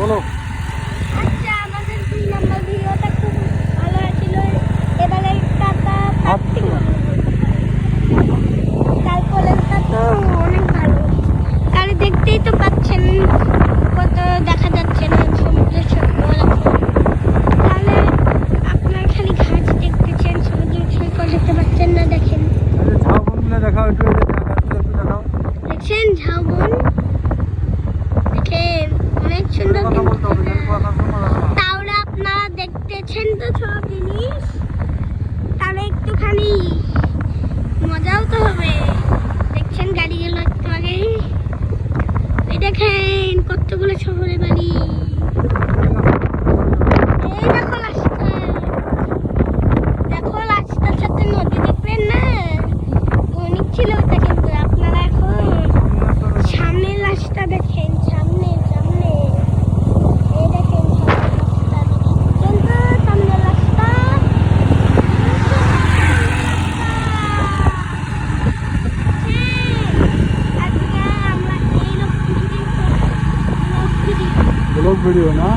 বলো। আচ্ছা, আমাদের 2 নম্বর ভিডিওটা খুব ভালো হয়েছিল। এবারে টাকা তার থেকে তারপরেরটা তো অনেক ভালো। তাহলে দেখতেই তো পাচ্ছেন কত দেখা যাচ্ছে না সমুদ্রের সৈকত। তাহলে আপনার খালি ঘাট দেখতেছেন, সমুদ্রের সৈকত দেখতে পাচ্ছেন না। দেখেন ঝাউবনগুলো দেখাও একটু, দেখাও। দেখছেন ঝাউবন, দেখেন অনেক সুন্দর। কথা বলতে হবে, কথা শোনা যাবে না। তাহলে আপনারা দেখতেছেন তো সব জিনিস, তাহলে একটুখানি মজাও তো হবে। দেখছেন গাড়িগুলো একটু আগে, এই দেখেন কতগুলো শহরে বাড়ি। এই দেখো রাস্তা, দেখো রাস্তার সাথে নদী দেখবেন না, অনেক ছিল ওটা। কিন্তু আপনারা এখন সামনের রাস্তা দেখেন, সামনে সামনে এই দেখেন সামনের রাস্তা। আজকে আমরা এই লক্ষ্মীপুর ব্লগ ভিডিও না।